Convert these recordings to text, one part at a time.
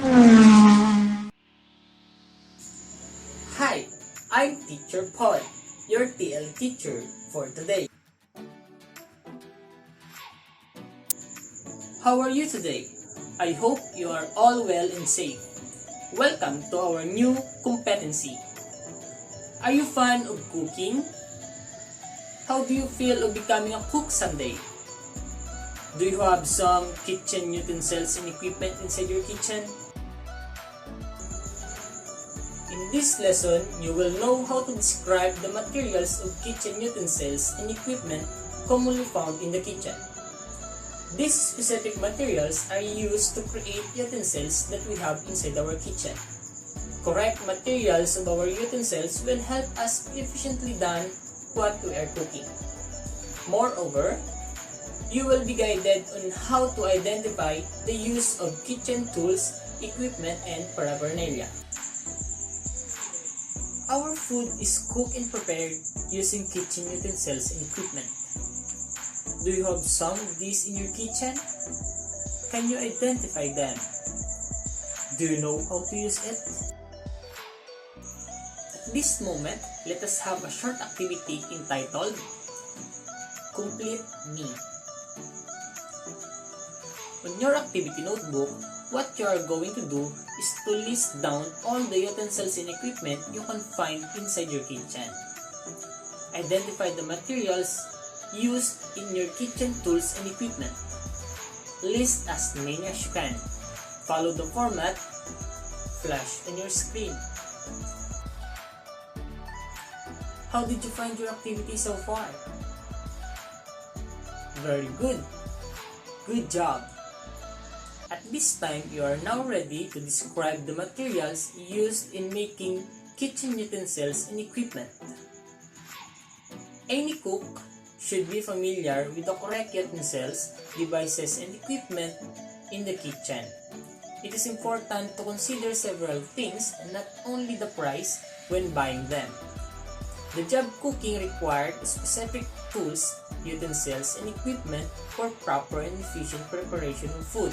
Hi, I'm Teacher Paul, your TLE teacher for today. How are you today? I hope you are all well and safe. Welcome to our new competency. Are you fan of cooking? How do you feel of becoming a cook someday? Do you have some kitchen utensils and equipment inside your kitchen? In this lesson, you will know how to describe the materials of kitchen utensils and equipment commonly found in the kitchen. These specific materials are used to create utensils that we have inside our kitchen. Correct materials of our utensils will help us efficiently done what we are cooking. Moreover, you will be guided on how to identify the use of kitchen tools, equipment, and paraphernalia. Our food is cooked and prepared using kitchen utensils and equipment. Do you have some of these in your kitchen? Can you identify them? Do you know how to use it? At this moment, let us have a short activity entitled Complete Me. On your activity notebook, what you are going to do is to list down all the utensils and equipment you can find inside your kitchen. Identify the materials used in your kitchen tools and equipment. List as many as you can. Follow the format flashed on your screen. How did you find your activity so far? Very good. Good job. At this time, you are now ready to describe the materials used in making kitchen utensils and equipment. Any cook should be familiar with the correct utensils, devices, and equipment in the kitchen. It is important to consider several things and not only the price when buying them. The job cooking required specific tools, utensils, and equipment for proper and efficient preparation of food.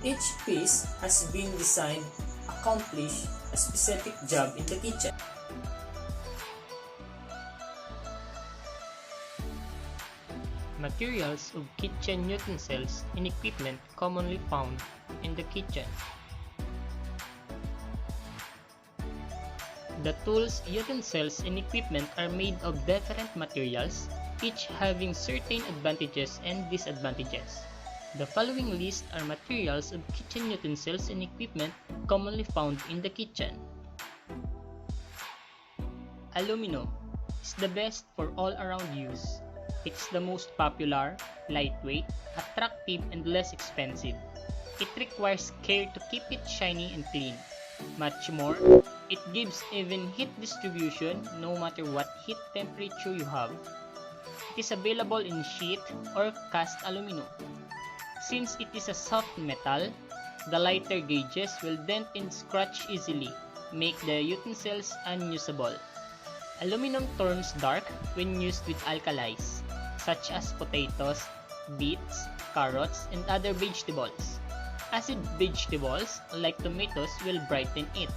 Each piece has been designed to accomplish a specific job in the kitchen. Materials of kitchen utensils and equipment commonly found in the kitchen. The tools, utensils, and equipment are made of different materials, each having certain advantages and disadvantages. The following list are materials of kitchen utensils and equipment commonly found in the kitchen. Aluminum is the best for all-around use. It's the most popular, lightweight, attractive, and less expensive. It requires care to keep it shiny and clean. Much more, it gives even heat distribution no matter what heat temperature you have. It is available in sheet or cast aluminum. Since it is a soft metal, the lighter gauges will dent and scratch easily, make the utensils unusable. Aluminum turns dark when used with alkalis, such as potatoes, beets, carrots, and other vegetables. Acid vegetables, like tomatoes, will brighten it.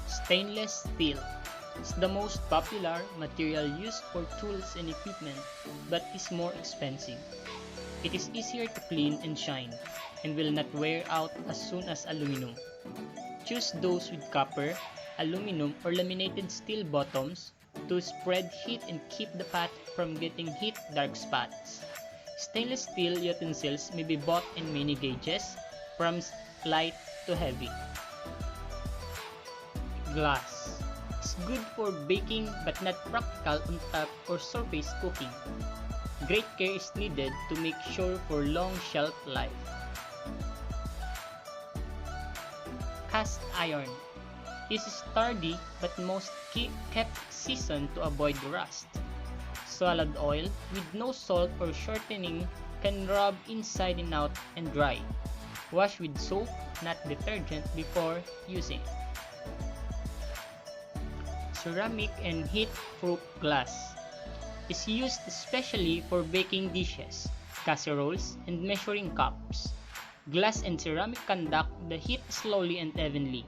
Stainless steel is the most popular material used for tools and equipment, but is more expensive. It is easier to clean and shine, and will not wear out as soon as aluminum. Choose those with copper, aluminum, or laminated steel bottoms to spread heat and keep the pot from getting heat dark spots. Stainless steel utensils may be bought in many gauges, from light to heavy. Glass is good for baking but not practical on top or surface cooking. Great care is needed to make sure for long shelf life. Cast iron is sturdy but most kept seasoned to avoid rust. Solid oil with no salt or shortening can rub inside and out and dry. Wash with soap, not detergent, before using. Ceramic and heat-proof glass is used especially for baking dishes, casseroles, and measuring cups. Glass and ceramic conduct the heat slowly and evenly.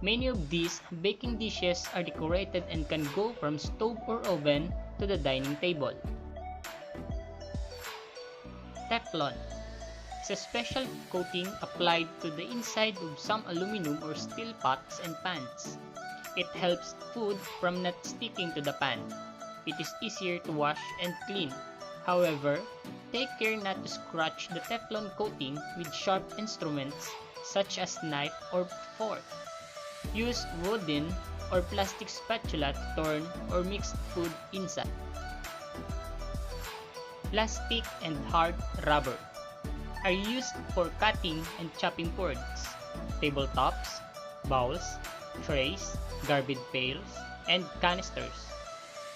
Many of these baking dishes are decorated and can go from stove or oven to the dining table. Teflon is a special coating applied to the inside of some aluminum or steel pots and pans. It helps food from not sticking to the pan. It is easier to wash and clean. However, take care not to scratch the Teflon coating with sharp instruments such as knife or fork. Use wooden or plastic spatula to turn or mix food inside. Plastic and hard rubber are used for cutting and chopping boards, tabletops, bowls, trays, garbage pails, and canisters.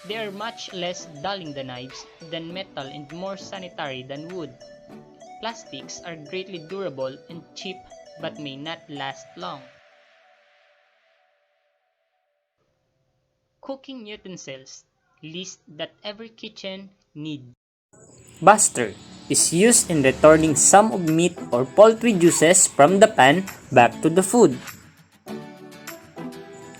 They are much less dulling the knives than metal and more sanitary than wood. Plastics are greatly durable and cheap but may not last long. Cooking utensils list that every kitchen needs. Buster is used in returning some of meat or poultry juices from the pan back to the food.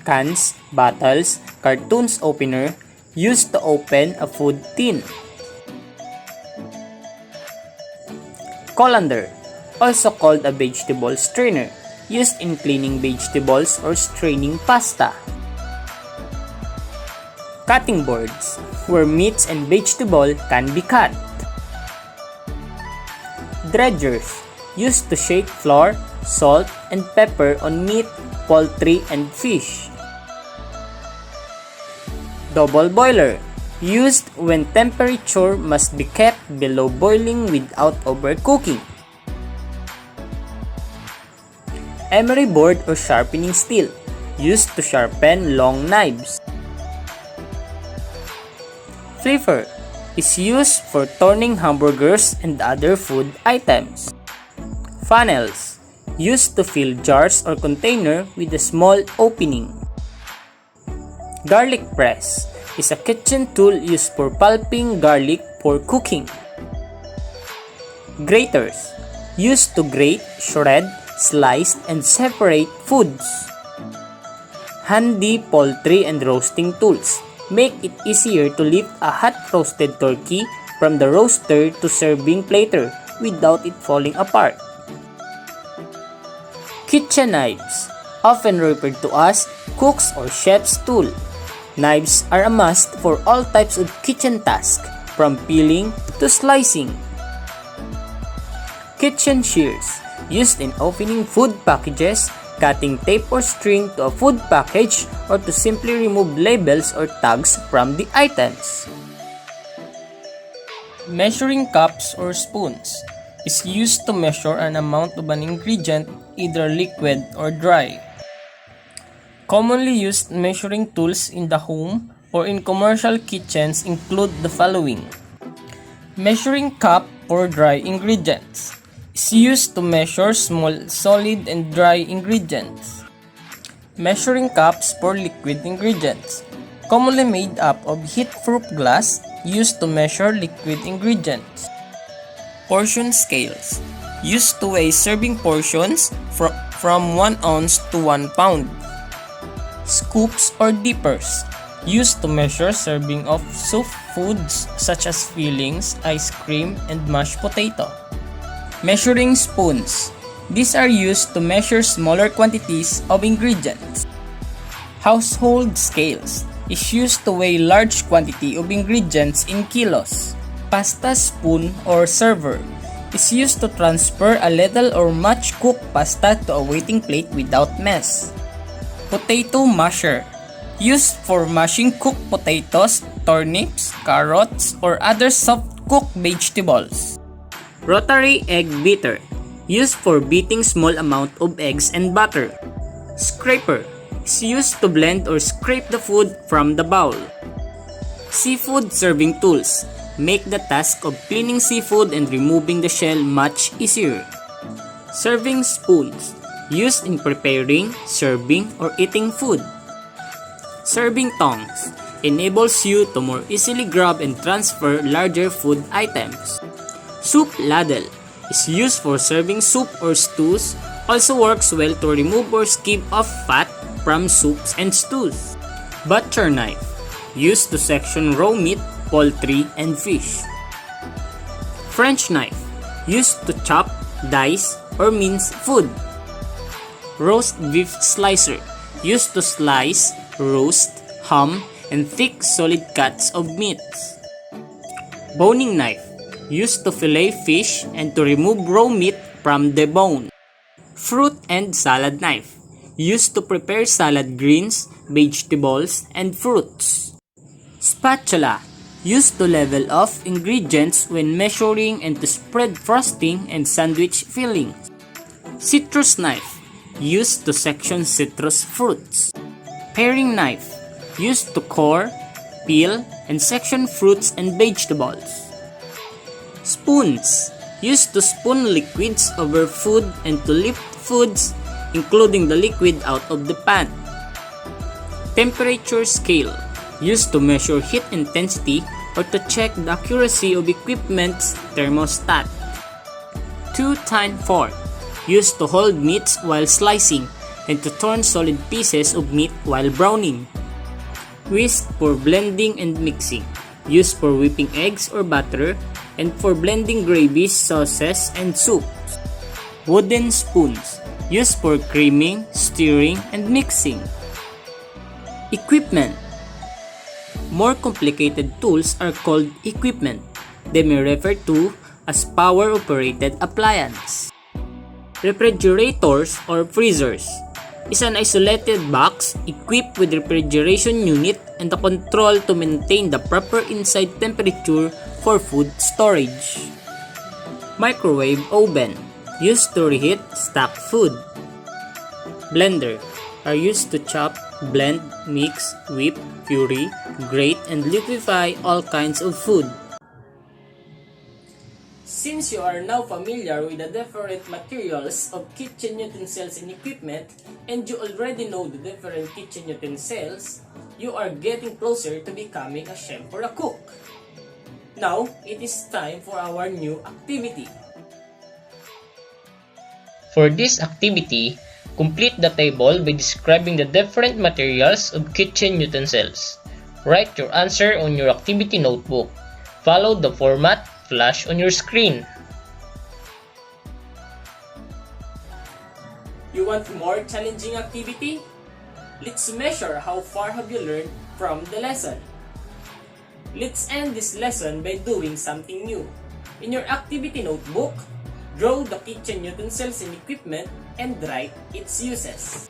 Cans, bottles, cartoons opener used to open a food tin. Colander, also called a vegetable strainer, used in cleaning vegetables or straining pasta. Cutting boards, where meats and vegetable can be cut. Dredgers, used to shake flour, salt, and pepper on meat, poultry, and fish. Double boiler, used when temperature must be kept below boiling without overcooking. Emery board or sharpening steel, used to sharpen long knives. Flipper is used for turning hamburgers and other food items. Funnels, used to fill jars or container with a small opening. Garlic press is a kitchen tool used for pulping garlic for cooking. Graters, used to grate, shred, slice, and separate foods. Handy poultry and roasting tools make it easier to lift a hot roasted turkey from the roaster to serving platter without it falling apart. Kitchen knives, often referred to as cook's or chef's tool. Knives are a must for all types of kitchen tasks, from peeling to slicing. Kitchen shears, used in opening food packages, cutting tape or string to a food package, or to simply remove labels or tags from the items. Measuring cups or spoons is used to measure an amount of an ingredient, either liquid or dry. Commonly used measuring tools in the home or in commercial kitchens include the following. Measuring cup for dry ingredients is used to measure small solid and dry ingredients. Measuring cups for liquid ingredients, commonly made up of heat-proof glass, used to measure liquid ingredients. Portion scales, used to weigh serving portions from 1 ounce to 1 pound. Scoops or dippers, used to measure serving of soup foods such as fillings, ice cream, and mashed potato. Measuring spoons, these are used to measure smaller quantities of ingredients. Household scales is used to weigh large quantity of ingredients in kilos. Pasta spoon or server is used to transfer a little or much cooked pasta to a waiting plate without mess. Potato masher, used for mashing cooked potatoes, turnips, carrots, or other soft cooked vegetables. Rotary egg beater, used for beating small amount of eggs and butter. Scraper is used to blend or scrape the food from the bowl. Seafood serving tools make the task of cleaning seafood and removing the shell much easier. Serving spoons, used in preparing, serving, or eating food. Serving tongs enables you to more easily grab and transfer larger food items. Soup ladle, is used for serving soup or stews, also works well to remove or skip off fat from soups and stews. Butcher knife, used to section raw meat, poultry, and fish. French knife, used to chop, dice, or mince food. Roast beef slicer, used to slice, roast, ham, and thick solid cuts of meats. Boning knife, used to fillet fish and to remove raw meat from the bone. Fruit and salad knife, used to prepare salad greens, vegetables, and fruits. Spatula, used to level off ingredients when measuring and to spread frosting and sandwich fillings. Citrus knife, used to section citrus fruits. Paring knife, used to core, peel, and section fruits and vegetables. Spoons, used to spoon liquids over food and to lift foods, including the liquid out of the pan. Temperature scale, used to measure heat intensity or to check the accuracy of equipment's thermostat. Two-tine fork, used to hold meats while slicing and to turn solid pieces of meat while browning. Whisk for blending and mixing, used for whipping eggs or butter and for blending gravies, sauces, and soups. Wooden spoons, used for creaming, stirring, and mixing. Equipment. More complicated tools are called equipment. They may refer to as power-operated appliance. Refrigerators or freezers is an isolated box equipped with refrigeration unit and the control to maintain the proper inside temperature for food storage. Microwave oven, used to reheat stock food. Blender are used to chop, blend, mix, whip, puree, grate, and liquefy all kinds of food. Since you are now familiar with the different materials of kitchen utensils and equipment, and you already know the different kitchen utensils, you are getting closer to becoming a chef or a cook. Now, it is time for our new activity. For this activity, complete the table by describing the different materials of kitchen utensils. Write your answer on your activity notebook. Follow the format flash on your screen. You want more challenging activity? Let's measure how far have you learned from the lesson. Let's end this lesson by doing something new. In your activity notebook, draw the kitchen utensils and equipment and write its uses.